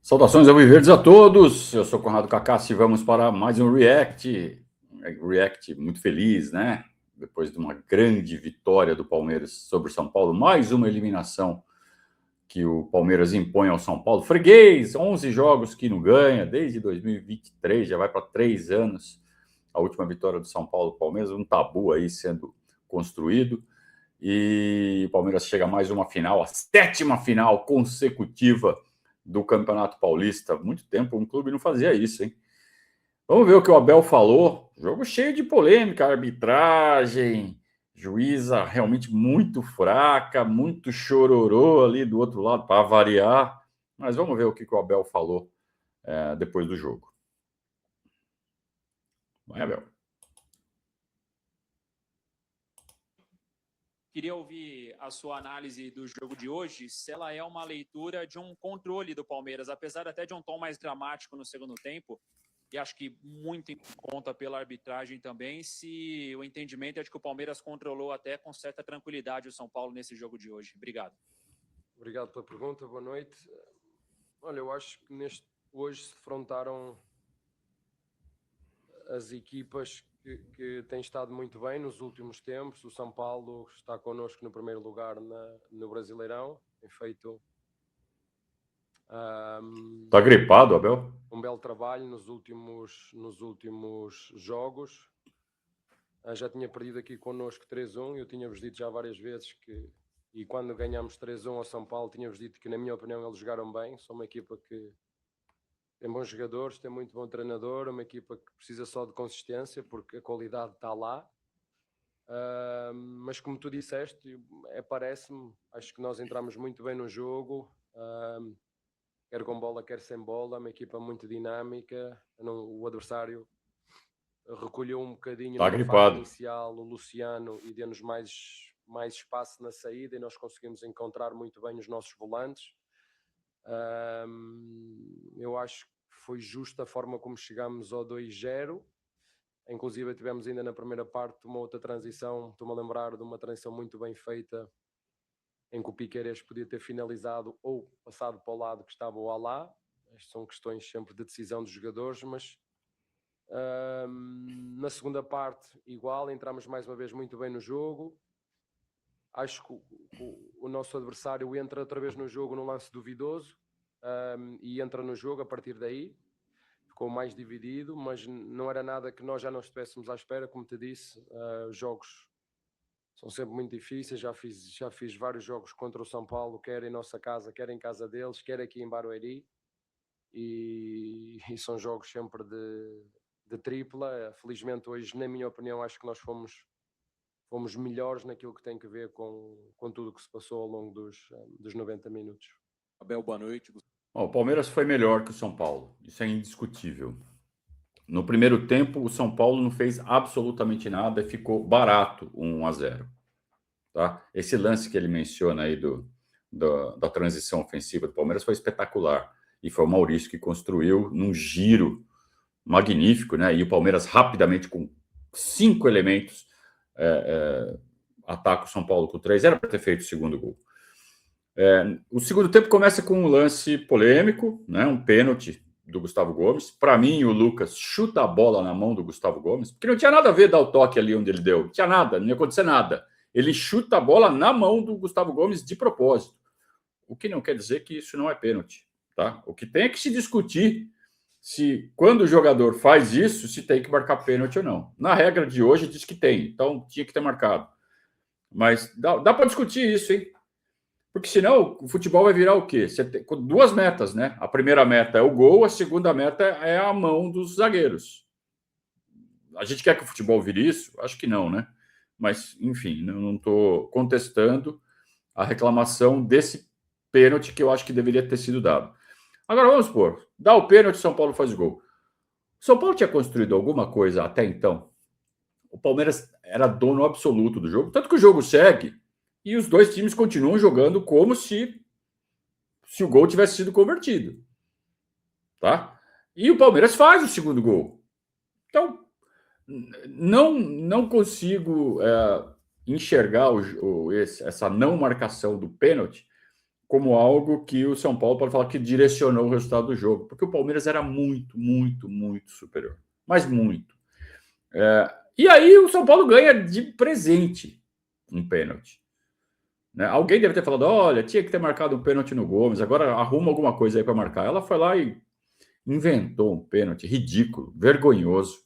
Saudações alviverdes a todos, eu sou Conrado Cacassi e vamos para mais um React. React muito feliz, né? Depois de uma grande vitória do Palmeiras sobre o São Paulo, mais uma eliminação que o Palmeiras impõe ao São Paulo. Freguês, 11 jogos que não ganha, desde 2023, já vai para 3 anos. A última vitória do São Paulo, Palmeiras, um tabu aí sendo construído. E o Palmeiras chega a mais uma final, a 7ª final consecutiva do Campeonato Paulista. Muito tempo um clube não fazia isso, hein? Vamos ver o que o Abel falou. Jogo cheio de polêmica, arbitragem, juíza realmente muito fraca, muito chororô ali do outro lado para variar. Mas vamos ver o que o Abel falou depois do jogo. Vai, Abel. Queria ouvir a sua análise do jogo de hoje, se ela é uma leitura de um controle do Palmeiras, apesar até de um tom mais dramático no segundo tempo, e acho que muito em conta pela arbitragem também, se o entendimento é de que o Palmeiras controlou até com certa tranquilidade o São Paulo nesse jogo de hoje. Obrigado. Obrigado pela pergunta, boa noite. Olha, eu acho que hoje se defrontaram as equipas que têm estado muito bem nos últimos tempos. O São Paulo está connosco no primeiro lugar no Brasileirão, tem feito Está gripado, Abel? Um belo trabalho nos últimos jogos. Já tinha perdido aqui connosco 3-1, eu tinha-vos dito já várias vezes que, e quando ganhámos 3-1 ao São Paulo, tinha-vos dito que, na minha opinião, eles jogaram bem. São uma equipa que tem bons jogadores, tem muito bom treinador, uma equipa que precisa só de consistência, porque a qualidade está lá. Mas como tu disseste, parece-me, acho que nós entramos muito bem no jogo, quer com bola, quer sem bola, uma equipa muito dinâmica. O adversário recolheu um bocadinho na fase inicial o Luciano e deu-nos mais espaço na saída, e nós conseguimos encontrar muito bem os nossos volantes. Eu acho que foi justa a forma como chegámos ao 2-0. Inclusive tivemos ainda na primeira parte uma outra transição, estou-me a lembrar de uma transição muito bem feita, em que o Piqueires podia ter finalizado ou passado para o lado que estava o Alá. Estas são questões sempre de decisão dos jogadores, mas na segunda parte igual, entramos mais uma vez muito bem no jogo. Acho que o nosso adversário entra outra vez no jogo num lance duvidoso, e entra no jogo a partir daí. Ficou mais dividido, mas não era nada que nós já não estivéssemos à espera. Como te disse, os jogos são sempre muito difíceis. Já fiz vários jogos contra o São Paulo, quer em nossa casa, quer em casa deles, quer aqui em Barueri, e são jogos sempre de tripla. Felizmente hoje, na minha opinião, acho que nós fomos melhores naquilo que tem a ver com tudo o que se passou ao longo dos 90 minutos. Abel, boa noite. O Palmeiras foi melhor que o São Paulo, isso é indiscutível. No primeiro tempo, o São Paulo não fez absolutamente nada e ficou barato 1-0. Tá? Esse lance que ele menciona aí da transição ofensiva do Palmeiras foi espetacular. E foi o Maurício que construiu num giro magnífico, né? E o Palmeiras rapidamente, com 5 elementos, ataca o São Paulo com 3. Era para ter feito o segundo gol. O segundo tempo começa com um lance polêmico, né? Um pênalti do Gustavo Gomes. Para mim, o Lucas chuta a bola na mão do Gustavo Gomes, porque não tinha nada a ver dar o toque ali onde ele deu. Não tinha nada, não ia acontecer nada. Ele chuta a bola na mão do Gustavo Gomes de propósito. O que não quer dizer que isso não é pênalti, tá? O que tem é que se discutir se, quando o jogador faz isso, se tem que marcar pênalti ou não. Na regra de hoje diz que tem, então tinha que ter marcado. Mas dá para discutir isso, hein? Porque senão o futebol vai virar o quê? Você tem 2 metas, né? A primeira meta é o gol, a segunda meta é a mão dos zagueiros. A gente quer que o futebol vire isso? Acho que não, né? Mas, enfim, não estou contestando a reclamação desse pênalti que eu acho que deveria ter sido dado. Agora, vamos supor, dá o pênalti, São Paulo faz o gol. São Paulo tinha construído alguma coisa até então? O Palmeiras era dono absoluto do jogo, tanto que o jogo segue e os dois times continuam jogando como se o gol tivesse sido convertido. Tá? E o Palmeiras faz o segundo gol. Então, não consigo enxergar essa não marcação do pênalti como algo que o São Paulo pode falar que direcionou o resultado do jogo, porque o Palmeiras era muito, muito, muito superior, mas muito. E aí o São Paulo ganha de presente um pênalti. Né? Alguém deve ter falado, olha, tinha que ter marcado um pênalti no Gomes, agora arruma alguma coisa aí para marcar. Ela foi lá e inventou um pênalti ridículo, vergonhoso,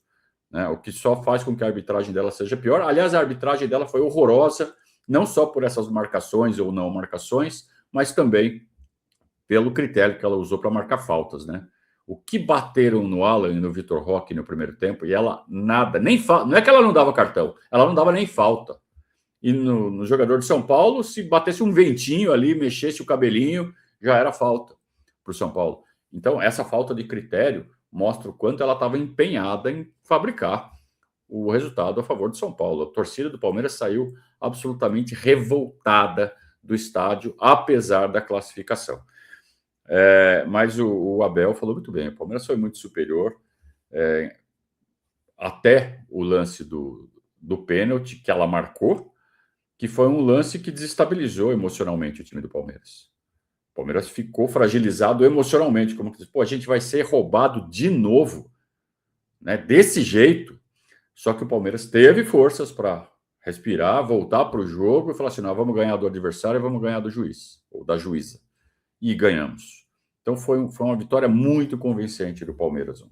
né? O que só faz com que a arbitragem dela seja pior. Aliás, a arbitragem dela foi horrorosa, não só por essas marcações ou não marcações, mas também pelo critério que ela usou para marcar faltas, né? O que bateram no Alan e no Vitor Roque no primeiro tempo, e ela nada, nem não é que ela não dava cartão, ela não dava nem falta. E no jogador de São Paulo, se batesse um ventinho ali, mexesse o cabelinho, já era falta para o São Paulo. Então, essa falta de critério mostra o quanto ela estava empenhada em fabricar o resultado a favor de São Paulo. A torcida do Palmeiras saiu absolutamente revoltada do estádio, apesar da classificação. Mas o Abel falou muito bem, o Palmeiras foi muito superior, até o lance do pênalti que ela marcou, que foi um lance que desestabilizou emocionalmente o time do Palmeiras. O Palmeiras ficou fragilizado emocionalmente, como que diz, pô, a gente vai ser roubado de novo, né, desse jeito. Só que o Palmeiras teve forças para respirar, voltar para o jogo e falar assim, não, vamos ganhar do adversário e vamos ganhar do juiz, ou da juíza. E ganhamos. Então foi uma vitória muito convincente do Palmeiras.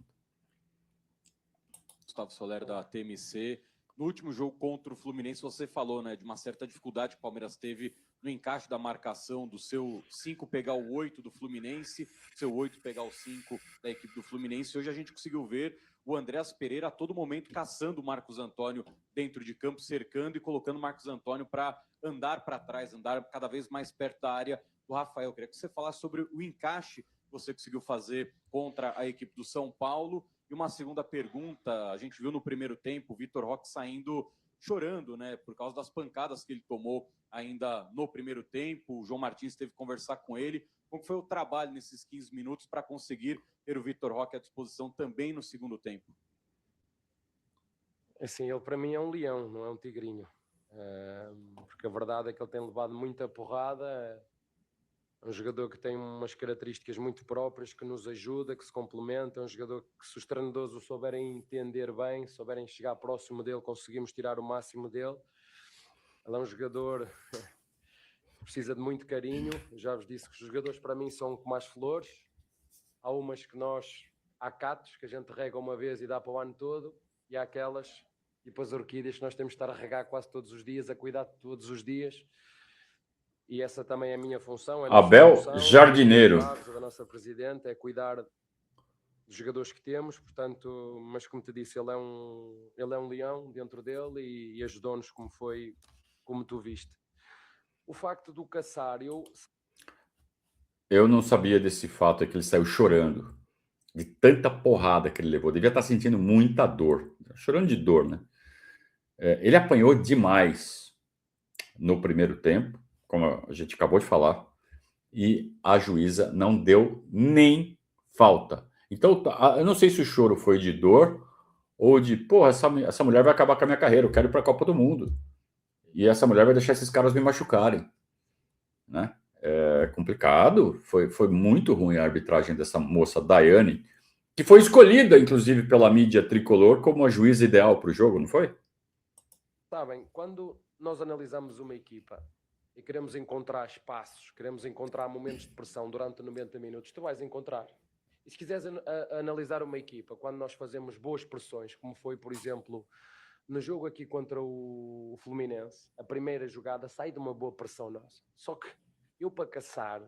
Gustavo Soler, da TMC. No último jogo contra o Fluminense, você falou, né, de uma certa dificuldade que o Palmeiras teve no encaixe da marcação, do seu 5 pegar o 8 do Fluminense, seu 8 pegar o 5 da equipe do Fluminense. Hoje a gente conseguiu ver o Andreas Pereira a todo momento caçando o Marcos Antônio dentro de campo, cercando e colocando o Marcos Antônio para andar para trás, andar cada vez mais perto da área do Rafael. Eu queria que você falasse sobre o encaixe que você conseguiu fazer contra a equipe do São Paulo. E uma segunda pergunta, a gente viu no primeiro tempo o Vitor Roque saindo chorando, né, por causa das pancadas que ele tomou ainda no primeiro tempo. O João Martins teve que conversar com ele. Como foi o trabalho nesses 15 minutos para conseguir ter o Vitor Roque à disposição também no segundo tempo? Assim, ele para mim é um leão, não é um tigrinho. Porque a verdade é que ele tem levado muita porrada. É um jogador que tem umas características muito próprias, que nos ajuda, que se complementa. É um jogador que, se os treinadores o souberem entender bem, souberem chegar próximo dele, conseguimos tirar o máximo dele. Ele é um jogador que precisa de muito carinho. Eu já vos disse que os jogadores para mim são como as flores. Há umas que há catos que a gente rega uma vez e dá para o ano todo, e há aquelas, e depois orquídeas que nós temos de estar a regar quase todos os dias, a cuidar todos os dias. E essa também é a minha função. Abel função, Jardineiro. da nossa presidente, é cuidar dos jogadores que temos. Portanto, mas como te disse, ele é um leão dentro dele e ajudou-nos como tu viste. O facto do caçar, eu não sabia desse fato, é que ele saiu chorando de tanta porrada que ele levou. Devia estar sentindo muita dor, chorando de dor, né? Ele apanhou demais no primeiro tempo, como a gente acabou de falar, e a juíza não deu nem falta. Então, eu não sei se o choro foi de dor ou de, pô, essa mulher vai acabar com a minha carreira, eu quero ir para a Copa do Mundo. E essa mulher vai deixar esses caras me machucarem, né? É complicado, foi muito ruim a arbitragem dessa moça Daiane, que foi escolhida, inclusive, pela mídia tricolor como a juíza ideal para o jogo, não foi? sabem, quando nós analisamos uma equipa e queremos encontrar espaços, queremos encontrar momentos de pressão durante 90 minutos, tu vais encontrar. E se quiseres analisar uma equipa, quando nós fazemos boas pressões, como foi, por exemplo, no jogo aqui contra o Fluminense, a primeira jogada sai de uma boa pressão nossa. Só que eu, para caçar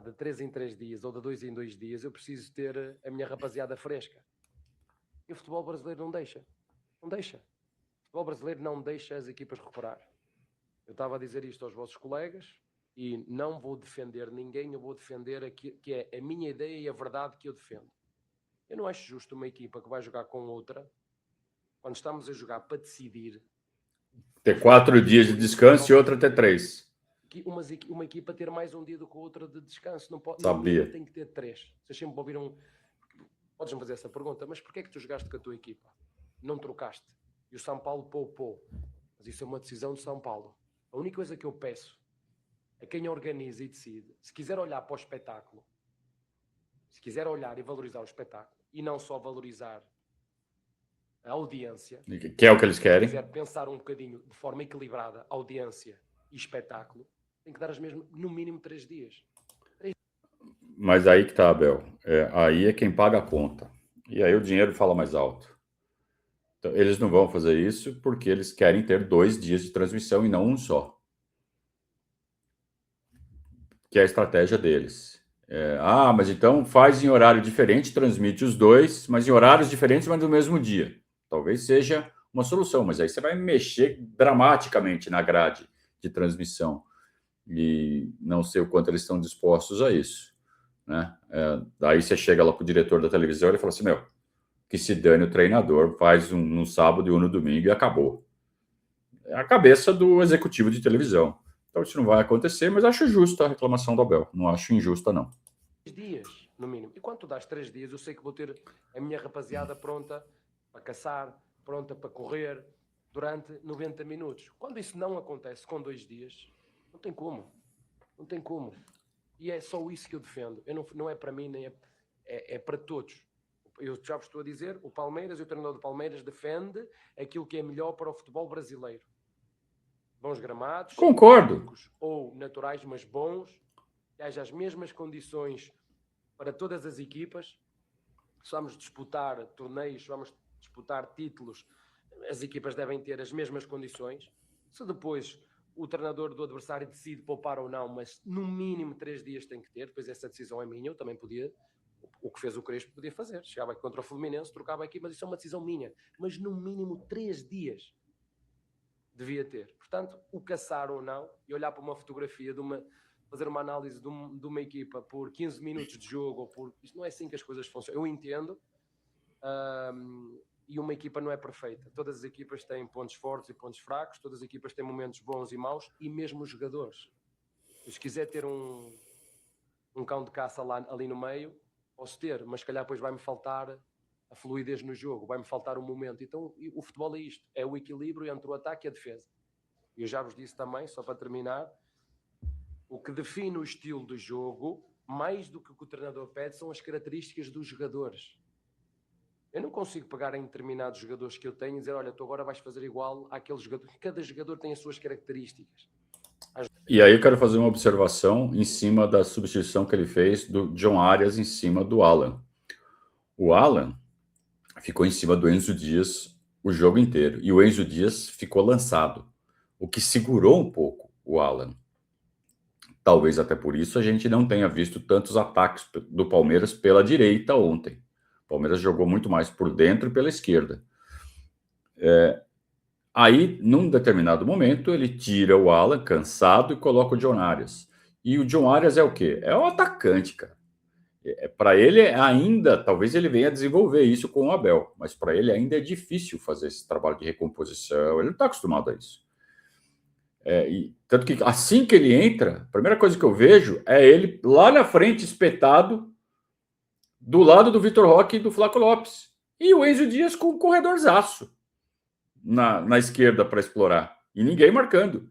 de 3 em 3 dias ou de 2 em 2 dias, eu preciso ter a minha rapaziada fresca. E o futebol brasileiro não deixa. Não deixa. O futebol brasileiro não deixa as equipas recuperar. Eu estava a dizer isto aos vossos colegas e não vou defender ninguém, eu vou defender aquilo que é a minha ideia e a verdade que eu defendo. Eu não acho justo uma equipa que vai jogar com outra, quando estamos a jogar para decidir, ter 4 dias de descanso e outra ter 3. Uma equipa ter mais um dia do que a outra de descanso. Não pode, Sabia. Tem que ter 3. Vocês sempre ouviram... Podes-me fazer essa pergunta, mas porquê é que tu jogaste com a tua equipa? Não trocaste. E o São Paulo poupou. Mas isso é uma decisão de São Paulo. A única coisa que eu peço a quem organiza e decide, se quiser olhar para o espetáculo, se quiser olhar e valorizar o espetáculo, e não só valorizar a audiência, Que é o que eles se querem. quiser pensar um bocadinho de forma equilibrada, audiência e espetáculo, tem que dar no mínimo 3 dias. Mas aí que tá, Abel. Aí é quem paga a conta. E aí o dinheiro fala mais alto. Então, eles não vão fazer isso porque eles querem ter 2 dias de transmissão e não um só. Que é a estratégia deles. Mas então faz em horário diferente, transmite os 2, mas em horários diferentes, mas no mesmo dia. Talvez seja uma solução, mas aí você vai mexer dramaticamente na grade de transmissão. E não sei o quanto eles estão dispostos a isso, né? Daí você chega lá para o diretor da televisão e ele fala assim, que se dane o treinador, faz um no sábado e um no domingo e acabou. É a cabeça do executivo de televisão. Então isso não vai acontecer, mas acho justa a reclamação do Abel. Não acho injusta, não. 3 dias, no mínimo. E quando tu dás 3 dias, eu sei que vou ter a minha rapaziada pronta para caçar, pronta para correr durante 90 minutos. Quando isso não acontece com 2 dias, não tem como. Não tem como. E é só isso que eu defendo. Não é para mim, nem é para todos. Eu já vos estou a dizer, o Palmeiras e o treinador do Palmeiras defende aquilo que é melhor para o futebol brasileiro. Bons gramados, Concordo. sintéticos ou naturais, mas bons, que haja as mesmas condições para todas as equipas. Se vamos disputar torneios, se vamos disputar títulos, as equipas devem ter as mesmas condições. Se depois o treinador do adversário decide poupar ou não, mas no mínimo 3 dias tem que ter, depois essa decisão é minha, eu também podia, o que fez o Crespo podia fazer, chegava aqui contra o Fluminense, trocava aqui, mas isso é uma decisão minha, mas no mínimo 3 dias devia ter. Portanto, o caçar ou não, e olhar para uma fotografia fazer uma análise de uma equipa por 15 minutos de jogo, ou por... Isto não é assim que as coisas funcionam. Eu entendo, e uma equipa não é perfeita. Todas as equipas têm pontos fortes e pontos fracos, todas as equipas têm momentos bons e maus, e mesmo os jogadores. Se quiser ter um cão de caça ali no meio, posso ter, mas se calhar depois vai-me faltar a fluidez no jogo, vai-me faltar o momento. Então o futebol é isto, é o equilíbrio entre o ataque e a defesa. Eu já vos disse também, só para terminar, o que define o estilo do jogo, mais do que o que o treinador pede, são as características dos jogadores. Eu não consigo pegar em determinados jogadores que eu tenho e dizer, olha, tu agora vais fazer igual àquele jogador. Cada jogador tem as suas características. E aí eu quero fazer uma observação em cima da substituição que ele fez do John Arias em cima do Alan. O Alan ficou em cima do Enzo Dias o jogo inteiro. E o Enzo Dias ficou lançado, o que segurou um pouco o Alan. Talvez até por isso a gente não tenha visto tantos ataques do Palmeiras pela direita ontem. O Palmeiras jogou muito mais por dentro e pela esquerda. Aí, num determinado momento, ele tira o Alan, cansado, e coloca o John Arias. E o John Arias é o quê? É um atacante, cara. Para ele ainda, talvez ele venha desenvolver isso com o Abel, mas para ele ainda é difícil fazer esse trabalho de recomposição. Ele não está acostumado a isso. Tanto que assim que ele entra, a primeira coisa que eu vejo é ele lá na frente, espetado, do lado do Vitor Roque e do Flaco Lopes. E o Enzo Dias com um corredorzaço na esquerda para explorar. E ninguém marcando.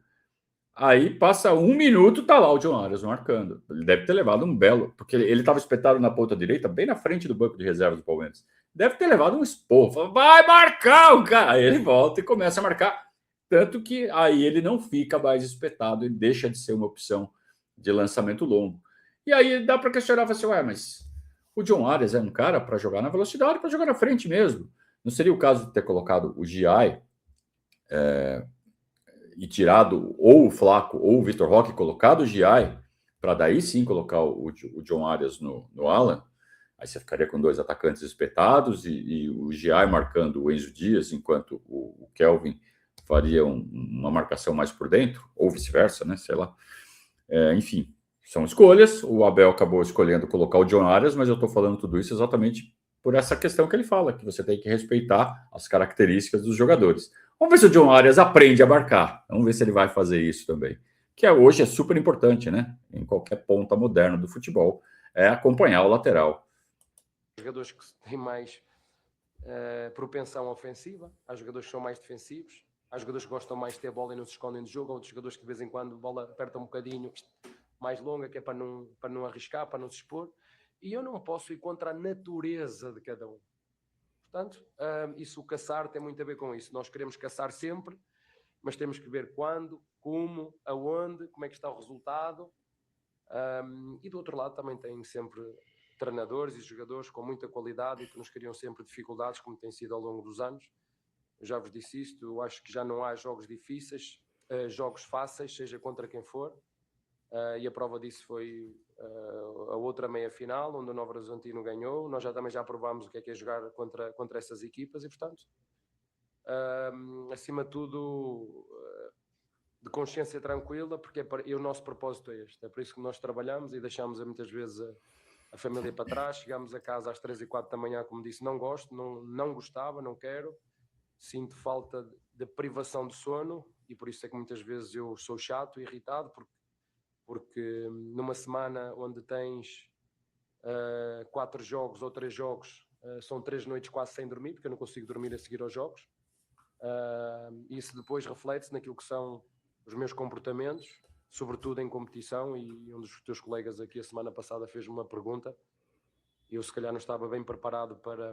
Aí passa 1 minuto, tá lá o John Arias marcando. Ele deve ter levado um belo, porque ele estava espetado na ponta direita, bem na frente do banco de reservas do Palmeiras. Deve ter levado um esporro. Fala, vai marcar o cara! Aí ele volta e começa a marcar. Tanto que aí ele não fica mais espetado e deixa de ser uma opção de lançamento longo. E aí dá para questionar, assim, mas o John Arias é um cara para jogar na velocidade, para jogar na frente mesmo. Não seria o caso de ter colocado o Giai e tirado ou o Flaco ou o Vitor Roque, colocado o Giai, para daí sim colocar o John Arias no Alan? Aí você ficaria com 2 atacantes espetados e o Giai marcando o Enzo Dias, enquanto o Kelvin faria uma marcação mais por dentro, ou vice-versa, né? Sei lá. Enfim, são escolhas. O Abel acabou escolhendo colocar o John Arias, mas eu estou falando tudo isso exatamente por essa questão que ele fala, que você tem que respeitar as características dos jogadores. Vamos ver se o John Arias aprende a marcar. Vamos ver se ele vai fazer isso também. Que hoje é super importante, né? Em qualquer ponta moderna do futebol, é acompanhar o lateral. Jogadores que têm mais propensão ofensiva, há jogadores que são mais defensivos, Há jogadores que gostam mais de ter a bola e não se escondem do jogo, há outros jogadores que de vez em quando a bola aperta um bocadinho mais longa, que é para não arriscar, para não se expor. E eu não posso ir contra a natureza de cada um. Portanto, isso, o caçar tem muito a ver com isso. Nós queremos caçar sempre, mas temos que ver quando, como, aonde, como é que está o resultado. E do outro lado também tem sempre treinadores e jogadores com muita qualidade e que nos criam sempre dificuldades, como tem sido ao longo dos anos. Eu já vos disse isto, eu acho que já não há jogos difíceis, jogos fáceis, seja contra quem for. E a prova disso foi a outra meia-final, onde o Novo Horizontino ganhou. Nós também já provámos o que é jogar contra essas equipas e, portanto, acima de tudo, de consciência tranquila, porque o nosso propósito é este. É por isso que nós trabalhamos e deixamos muitas vezes a família para trás. Chegamos a casa às 3 e 4 da manhã, como disse, não gosto, não gostava, não quero. Sinto falta de privação de sono e por isso é que muitas vezes eu sou chato, irritado, porque numa semana onde tens 4 jogos ou 3 jogos, são 3 noites quase sem dormir, porque eu não consigo dormir a seguir aos jogos. Isso depois reflete-se naquilo que são os meus comportamentos, sobretudo em competição, e um dos teus colegas aqui a semana passada fez-me uma pergunta, e eu se calhar não estava bem preparado para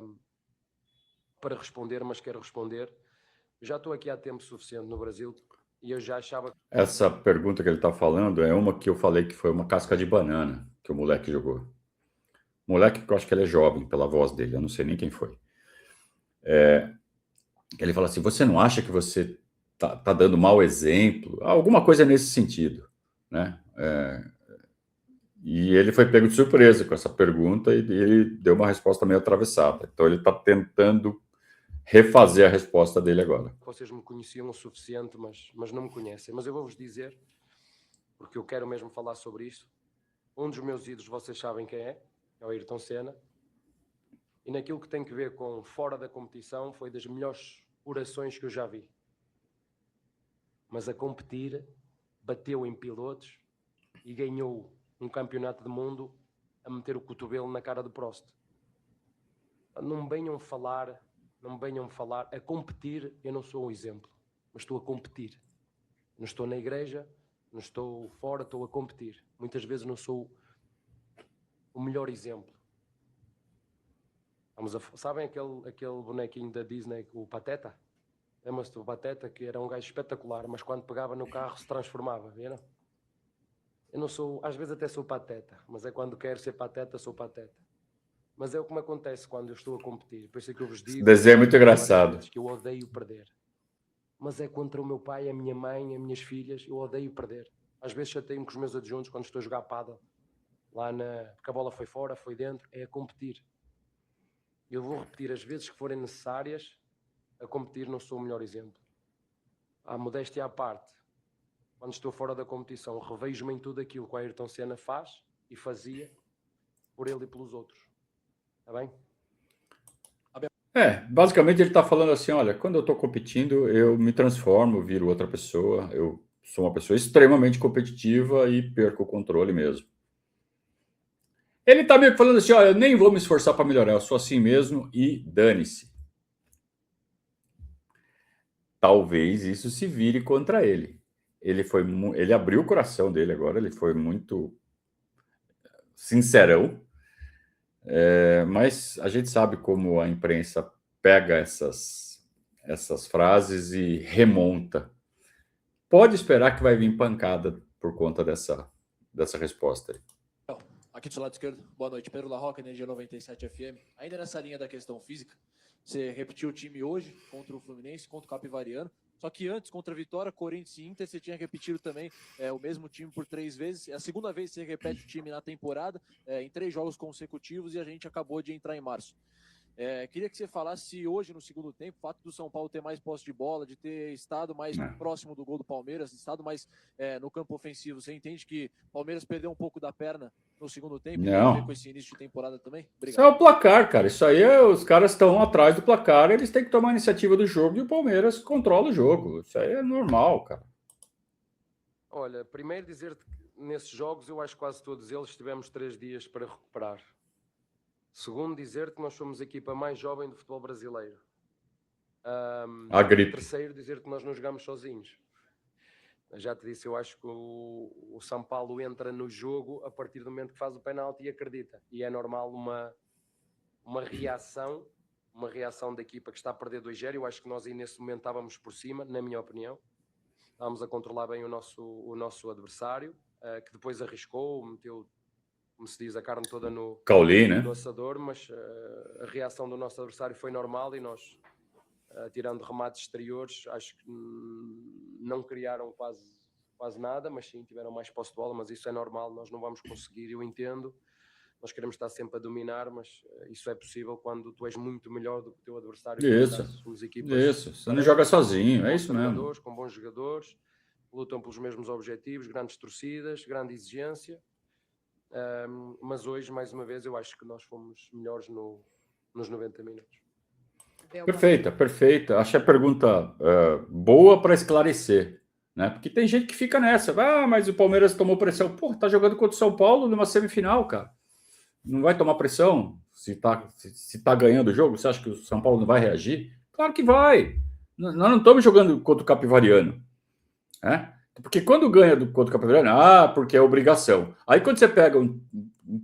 responder, mas quero responder. Já estou aqui há tempo suficiente no Brasil e eu já achava... Essa pergunta que ele está falando é uma que eu falei que foi uma casca de banana que o moleque jogou. Moleque que eu acho que ele é jovem, pela voz dele, eu não sei nem quem foi. Ele fala assim, você não acha que você tá dando mau exemplo? Alguma coisa nesse sentido, né? E ele foi pego de surpresa com essa pergunta e ele deu uma resposta meio atravessada. Então ele está tentando refazer a resposta dele agora. Vocês me conheciam o suficiente, mas não me conhecem. Mas eu vou-vos dizer, porque eu quero mesmo falar sobre isto. Um dos meus ídolos, vocês sabem quem é o Ayrton Senna. E naquilo que tem que ver com fora da competição, foi das melhores orações que eu já vi. Mas a competir, bateu em pilotos e ganhou um campeonato do mundo a meter o cotovelo na cara do Prost. Não me venham falar, a competir, eu não sou um exemplo, mas estou a competir. Não estou na igreja, não estou fora, estou a competir. Muitas vezes não sou o melhor exemplo. Sabem aquele bonequinho da Disney, o Pateta? Lembram-se do Pateta, que era um gajo espetacular, mas quando pegava no carro se transformava, viram? Eu não sou, às vezes até sou pateta, mas é quando quero ser pateta, sou pateta. Mas é o que me acontece quando eu estou a competir. Por isso é que eu vos digo... Esse desenho é muito engraçado. Que eu odeio perder. Mas é contra o meu pai, a minha mãe, as minhas filhas, eu odeio perder. Às vezes chateio-me com os meus adjuntos quando estou a jogar pádel. Porque a bola foi fora, foi dentro, é a competir. Eu vou repetir as vezes que forem necessárias, a competir não sou o melhor exemplo. A modéstia à parte, quando estou fora da competição, revejo-me em tudo aquilo que o Ayrton Senna faz e fazia por ele e pelos outros. Está bem? Basicamente ele está falando assim, olha, quando eu estou competindo, eu me transformo, viro outra pessoa, eu sou uma pessoa extremamente competitiva e perco o controle mesmo. Ele está meio que falando assim, olha, eu nem vou me esforçar para melhorar, eu sou assim mesmo e dane-se. Talvez isso se vire contra ele. Ele abriu o coração dele agora, ele foi muito sincerão, mas a gente sabe como a imprensa pega essas frases e remonta. Pode esperar que vai vir pancada por conta dessa resposta aí. Aqui do seu lado esquerdo, boa noite. Pedro La Roca, Energia 97 FM. Ainda nessa linha da questão física, você repetiu o time hoje contra o Fluminense, contra o Capivariano. Só que antes, contra a Vitória, Corinthians e Inter, você tinha repetido também o mesmo time por 3 vezes. É a segunda vez que você repete o time na temporada, em 3 jogos consecutivos, e a gente acabou de entrar em março. Queria que você falasse hoje, no segundo tempo, o fato do São Paulo ter mais posse de bola, de ter estado mais próximo do gol do Palmeiras, estado mais no campo ofensivo. Você entende que o Palmeiras perdeu um pouco da perna no segundo tempo? Não. Tem a ver com esse início de temporada também? Obrigado. Isso é o placar, cara. Isso aí os caras estão atrás do placar, eles têm que tomar a iniciativa do jogo e o Palmeiras controla o jogo. Isso aí é normal, cara. Olha, primeiro dizer-te que nesses jogos, eu acho que quase todos eles tivemos 3 dias para recuperar. Segundo, dizer-te que nós somos a equipa mais jovem do futebol brasileiro. A gripe. Terceiro, dizer que nós não jogamos sozinhos. Já te disse, eu acho que o São Paulo entra no jogo a partir do momento que faz o penalti e acredita. E é normal uma reação da equipa que está a perder 2-0. Eu acho que nós aí nesse momento estávamos por cima, na minha opinião. Estávamos a controlar bem o nosso adversário, que depois arriscou, meteu, como se diz, a carne toda no assador, mas a reação do nosso adversário foi normal e nós, tirando remates exteriores, acho que não criaram quase nada, mas sim, tiveram mais posse de bola, mas isso é normal, nós não vamos conseguir, eu entendo. Nós queremos estar sempre a dominar, mas isso é possível quando tu és muito melhor do que o teu adversário. Somos equipas. Você não joga sozinho, é isso mesmo. Com bons jogadores, lutam pelos mesmos objetivos, grandes torcidas, grande exigência. Mas hoje, mais uma vez, eu acho que nós fomos melhores nos 90 minutos. Perfeita. Acho a pergunta boa para esclarecer. Né? Porque tem gente que fica nessa. Mas o Palmeiras tomou pressão. Pô, tá jogando contra o São Paulo numa semifinal, cara. Não vai tomar pressão se tá ganhando o jogo? Você acha que o São Paulo não vai reagir? Claro que vai. Nós não estamos jogando contra o Capivariano. Né? Porque quando ganha contra o Capivariano, porque é obrigação. Aí quando você pega um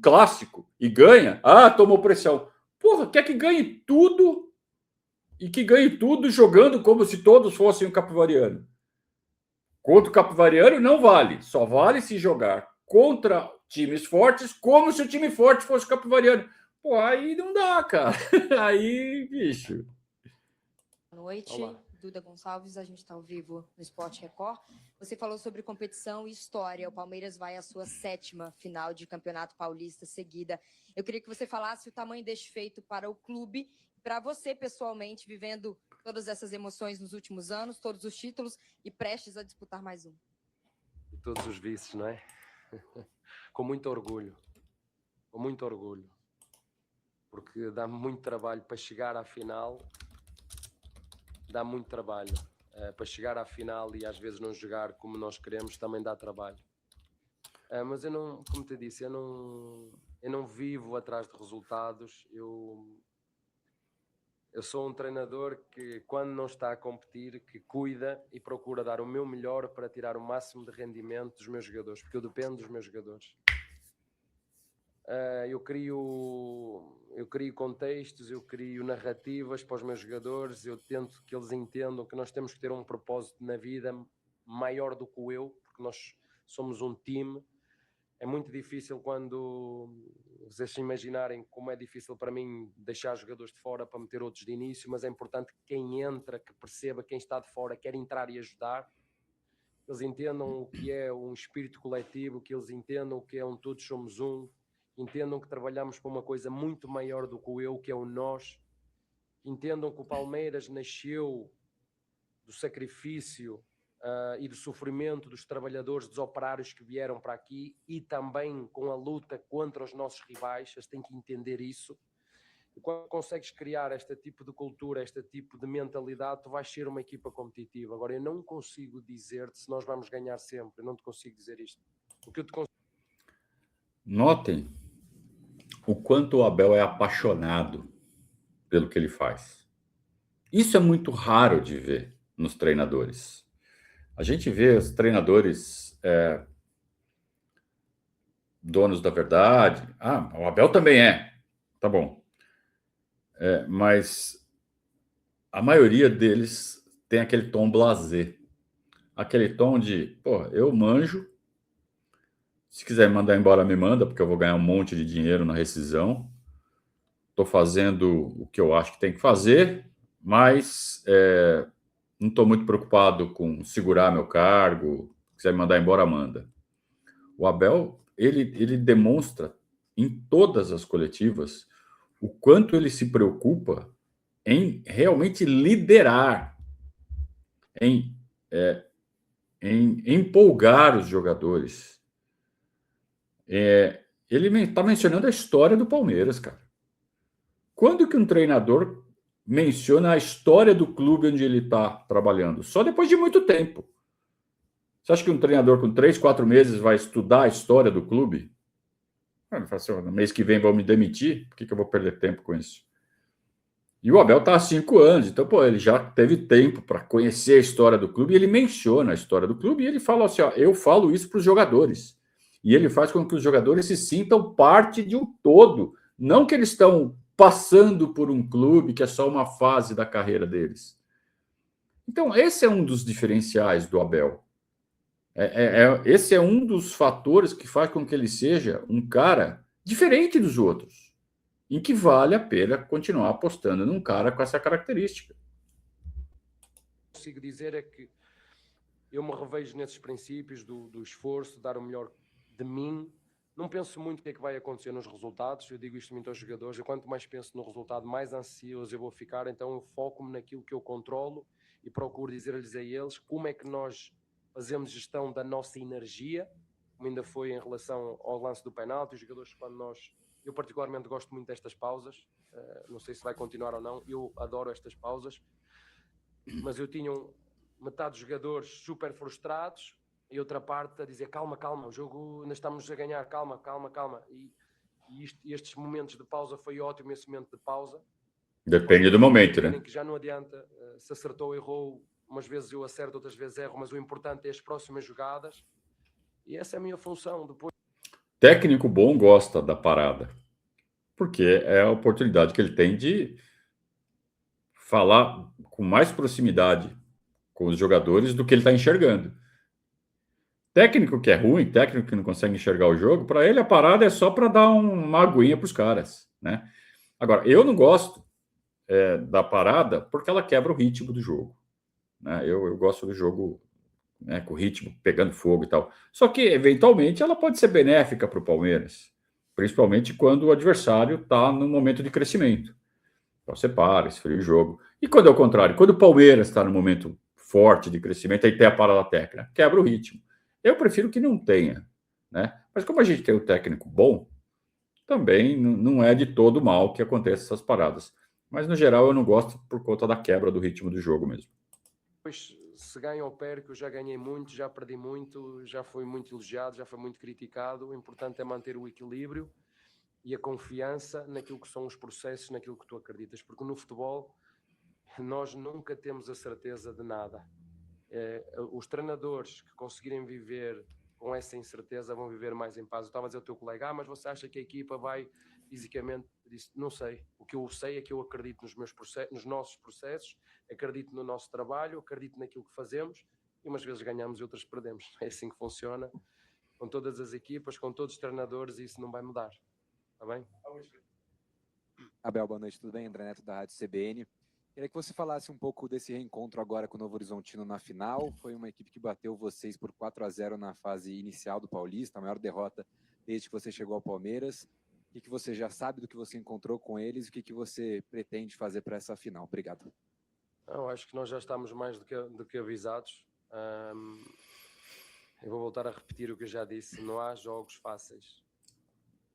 clássico e ganha, tomou pressão. Porra, quer que ganhe tudo e que ganhe tudo jogando como se todos fossem o Capivariano. Contra o Capivariano não vale. Só vale se jogar contra times fortes, como se o time forte fosse o Capivariano. Pô, aí não dá, cara. Aí, bicho. Boa noite, olá. Duda Gonçalves, a gente está ao vivo no Sport Record. Você falou sobre competição e história. O Palmeiras vai à sua 7ª final de Campeonato Paulista seguida. Eu queria que você falasse o tamanho deste feito para o clube, para você pessoalmente, vivendo todas essas emoções nos últimos anos, todos os títulos e prestes a disputar mais um. E todos os vices, não é? Com muito orgulho, porque dá muito trabalho para chegar à final, para chegar à final e às vezes não jogar como nós queremos também dá trabalho, mas eu não, como te disse, eu não vivo atrás de resultados, eu sou um treinador que quando não está a competir, que cuida e procura dar o meu melhor para tirar o máximo de rendimento dos meus jogadores, porque eu dependo dos meus jogadores. Eu crio contextos, eu crio narrativas para os meus jogadores, eu tento que eles entendam que nós temos que ter um propósito na vida maior do que o eu, porque nós somos um time. É muito difícil quando vocês se imaginarem como é difícil para mim deixar jogadores de fora para meter outros de início, mas é importante que quem entra, que perceba quem está de fora, quer entrar e ajudar, que eles entendam o que é um espírito coletivo, que eles entendam o que é um todos somos um, entendam que trabalhamos para uma coisa muito maior do que o eu, que é o nós, entendam que o Palmeiras nasceu do sacrifício e do sofrimento dos trabalhadores, dos operários que vieram para aqui e também com a luta contra os nossos rivais. Eles têm que entender isso. E quando consegues criar este tipo de cultura, este tipo de mentalidade, tu vais ser uma equipa competitiva. Agora, eu não consigo dizer-te se nós vamos ganhar sempre. Eu não te consigo dizer isto. O que eu te consigo... Notem o quanto o Abel é apaixonado pelo que ele faz. Isso é muito raro de ver nos treinadores. A gente vê os treinadores donos da verdade. O Abel também é. Tá bom. Mas a maioria deles tem aquele tom blasé. Aquele tom de, eu manjo. Se quiser me mandar embora, me manda, porque eu vou ganhar um monte de dinheiro na rescisão. Estou fazendo o que eu acho que tem que fazer, mas... não estou muito preocupado com segurar meu cargo. Se quiser me mandar embora, manda. O Abel, ele demonstra em todas as coletivas o quanto ele se preocupa em realmente liderar, em empolgar os jogadores. Ele está mencionando a história do Palmeiras, cara. Quando que um treinador menciona a história do clube onde ele está trabalhando? Só depois de muito tempo. Você acha que um treinador com 3, 4 meses vai estudar a história do clube? Ele fala assim, no mês que vem vão me demitir, por que eu vou perder tempo com isso? E o Abel está há 5 anos, então, pô, ele já teve tempo para conhecer a história do clube, e ele menciona a história do clube, e ele fala assim, ó, eu falo isso para os jogadores. E ele faz com que os jogadores se sintam parte de um todo, não que eles estão passando por um clube que é só uma fase da carreira deles. Então, esse é um dos diferenciais do Abel. Esse é um dos fatores que faz com que ele seja um cara diferente dos outros, em que vale a pena continuar apostando num cara com essa característica. Consigo dizer é que eu me revejo nesses princípios do esforço, dar o melhor de mim. Não penso muito o que é que vai acontecer nos resultados. Eu digo isto muito aos jogadores. Eu, quanto mais penso no resultado, mais ansioso eu vou ficar. Então eu foco-me naquilo que eu controlo e procuro dizer-lhes a eles como é que nós fazemos gestão da nossa energia, como ainda foi em relação ao lance do penalti. Os jogadores, quando eu particularmente gosto muito destas pausas, não sei se vai continuar ou não, eu adoro estas pausas, mas eu tinha metade dos jogadores super frustrados e outra parte a dizer calma, o jogo ainda estamos a ganhar, calma. E estes momentos de pausa foi ótimo, esse momento de pausa. Depende do momento, né? Que já não adianta, se acertou ou errou, umas vezes eu acerto, outras vezes erro, mas o importante é as próximas jogadas, e essa é a minha função. Depois, técnico bom gosta da parada, porque é a oportunidade que ele tem de falar com mais proximidade com os jogadores do que ele está enxergando. Técnico que é ruim, técnico que não consegue enxergar o jogo, para ele a parada é só para dar uma aguinha para os caras, né? Agora, eu não gosto da parada porque ela quebra o ritmo do jogo, né? Eu gosto do jogo, né, com o ritmo pegando fogo e tal. Só que, eventualmente, ela pode ser benéfica para o Palmeiras, principalmente quando o adversário está no momento de crescimento. Então você para, esfria o jogo. E quando é o contrário, quando o Palmeiras está no momento forte de crescimento, aí tem a parada técnica, quebra o ritmo. Eu prefiro que não tenha, né? Mas como a gente tem um técnico bom, também não é de todo mal que aconteça essas paradas. Mas no geral eu não gosto por conta da quebra do ritmo do jogo mesmo. se ganho ou perco, eu já ganhei muito, já perdi muito, já fui muito elogiado, já fui muito criticado. O importante é manter o equilíbrio e a confiança naquilo que são os processos, naquilo que tu acreditas, porque no futebol nós nunca temos a certeza de nada. Os treinadores que conseguirem viver com essa incerteza vão viver mais em paz. Eu estava a dizer ao teu colega, mas você acha que a equipa vai fisicamente? Eu disse, não sei. O que eu sei é que eu acredito nos nossos processos, acredito no nosso trabalho, acredito naquilo que fazemos, e umas vezes ganhamos e outras perdemos. É assim que funciona, com todas as equipas, com todos os treinadores, e isso não vai mudar. Está bem? Abel, boa noite, tudo bem? André Neto da Rádio CBN. Queria que você falasse um pouco desse reencontro agora com o Novo Horizontino na final. Foi uma equipe que bateu vocês por 4-0 na fase inicial do Paulista, a maior derrota desde que você chegou ao Palmeiras. O que você já sabe do que você encontrou com eles e o que você pretende fazer para essa final? Obrigado. Eu acho que nós já estamos mais do que avisados. Eu vou voltar a repetir o que eu já disse. Não há jogos fáceis.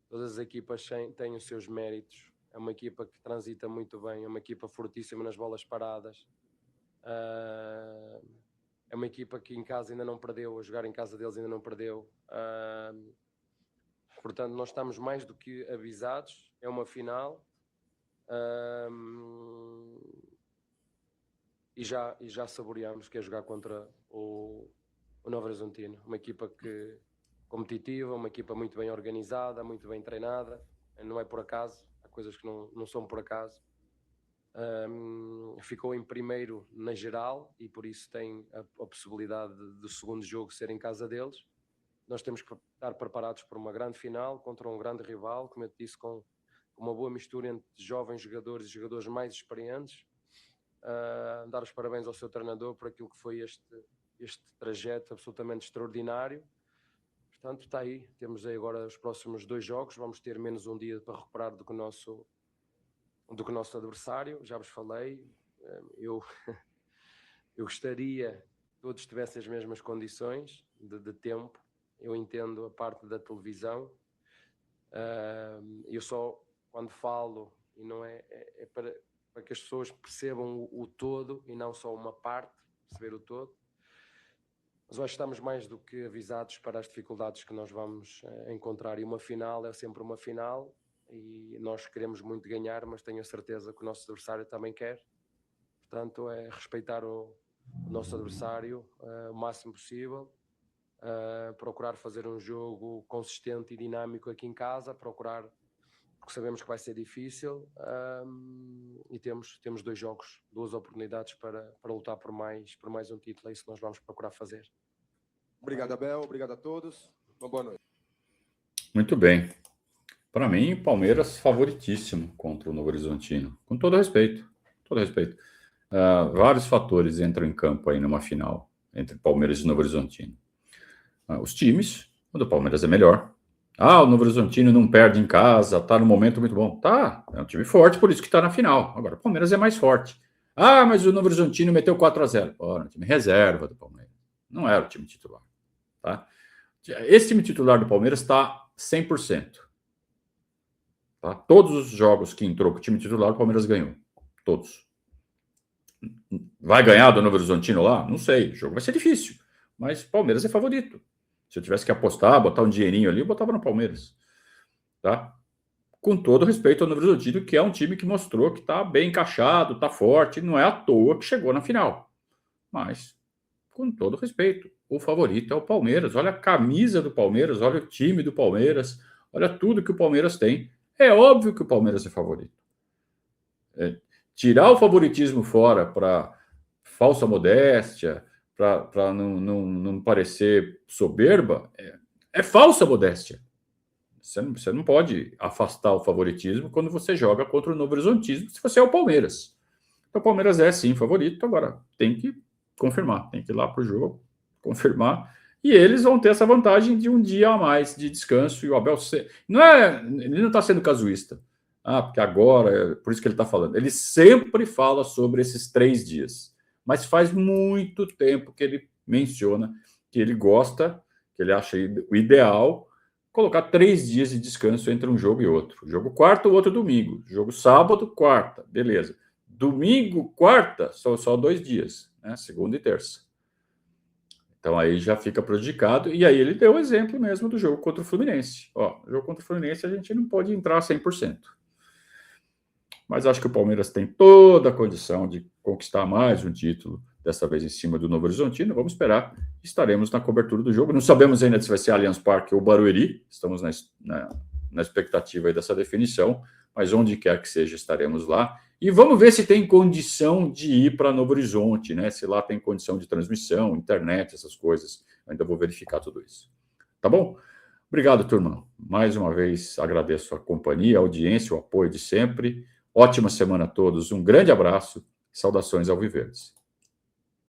Todas as equipas têm os seus méritos. É uma equipa que transita muito bem, é uma equipa fortíssima nas bolas paradas. É uma equipa que em casa ainda não perdeu, a jogar em casa deles ainda não perdeu. Portanto, nós estamos mais do que avisados. É uma final. E já saboreamos que é jogar contra o Novo Horizontino. Uma equipa competitiva, uma equipa muito bem organizada, muito bem treinada. Não é por acaso. Coisas que não são por acaso. Ficou em primeiro na geral e por isso tem a possibilidade do segundo jogo ser em casa deles. Nós temos que estar preparados para uma grande final contra um grande rival, como eu te disse, com uma boa mistura entre jovens jogadores e jogadores mais experientes. Dar os parabéns ao seu treinador por aquilo que foi este trajeto absolutamente extraordinário. Portanto, está aí. Temos aí agora os próximos 2 jogos. Vamos ter menos um dia para recuperar do que o nosso adversário. Já vos falei. Eu gostaria que todos tivessem as mesmas condições de tempo. Eu entendo a parte da televisão. Eu só, quando falo, e não é para que as pessoas percebam o todo e não só uma parte, perceber o todo. Mas hoje estamos mais do que avisados para as dificuldades que nós vamos encontrar. E uma final é sempre uma final. e nós queremos muito ganhar, mas tenho a certeza que o nosso adversário também quer. Portanto, é respeitar o nosso adversário o máximo possível, procurar fazer um jogo consistente e dinâmico aqui em casa, porque sabemos que vai ser difícil, e temos 2 jogos, 2 oportunidades para lutar por mais um título, é isso que nós vamos procurar fazer. Obrigado, Abel, obrigado a todos, uma boa noite. Muito bem. Para mim, Palmeiras favoritíssimo contra o Novo Horizontino, com todo respeito, vários fatores entram em campo aí numa final entre Palmeiras e Novo Horizontino. Os times, o do Palmeiras é melhor. O Novo Horizontino não perde em casa, tá num momento muito bom. Tá, é um time forte, por isso que tá na final. Agora, o Palmeiras é mais forte. Mas o Novo Horizontino meteu 4-0. Era um time reserva do Palmeiras. Não era o time titular. Tá? Esse time titular do Palmeiras está 100%. Tá? Todos os jogos que entrou com o time titular, o Palmeiras ganhou. Todos. Vai ganhar do Novo Horizontino lá? Não sei. O jogo vai ser difícil. Mas o Palmeiras é favorito. Se eu tivesse que apostar, botar um dinheirinho ali, eu botava no Palmeiras. Tá? Com todo respeito ao Novo Horizontino, que é um time que mostrou que está bem encaixado, está forte, não é à toa que chegou na final. Mas, com todo respeito, o favorito é o Palmeiras. Olha a camisa do Palmeiras, olha o time do Palmeiras, olha tudo que o Palmeiras tem. É óbvio que o Palmeiras é favorito. Tirar o favoritismo fora para falsa modéstia, para não parecer soberba, é falsa modéstia. Você não pode afastar o favoritismo quando você joga contra o Novo Horizontino, se você é o Palmeiras. Então, o Palmeiras é, sim, favorito. Agora, tem que confirmar, tem que ir lá para o jogo, confirmar. E eles vão ter essa vantagem de um dia a mais de descanso. E o Abel, ele não está sendo casuísta. Porque agora, por isso que ele está falando. Ele sempre fala sobre esses 3 dias. Mas faz muito tempo que ele menciona que ele gosta, que ele acha o ideal, colocar 3 dias de descanso entre um jogo e outro. Jogo quarta, o outro domingo. Jogo sábado, quarta. Beleza. Domingo, quarta, só 2 dias. Né? Segunda e terça. Então aí já fica prejudicado. E aí ele deu o exemplo mesmo do jogo contra o Fluminense. O jogo contra o Fluminense a gente não pode entrar 100%. Mas acho que o Palmeiras tem toda a condição de conquistar mais um título, dessa vez em cima do Novo Horizontino. Vamos esperar, estaremos na cobertura do jogo. Não sabemos ainda se vai ser Allianz Parque ou Barueri, estamos na expectativa aí dessa definição, mas onde quer que seja, estaremos lá. E vamos ver se tem condição de ir para Novo Horizonte, né? Se lá tem condição de transmissão, internet, essas coisas. Eu ainda vou verificar tudo isso. Tá bom? Obrigado, turma. Mais uma vez agradeço a companhia, a audiência, o apoio de sempre. Ótima semana a todos, um grande abraço, saudações alviverdes.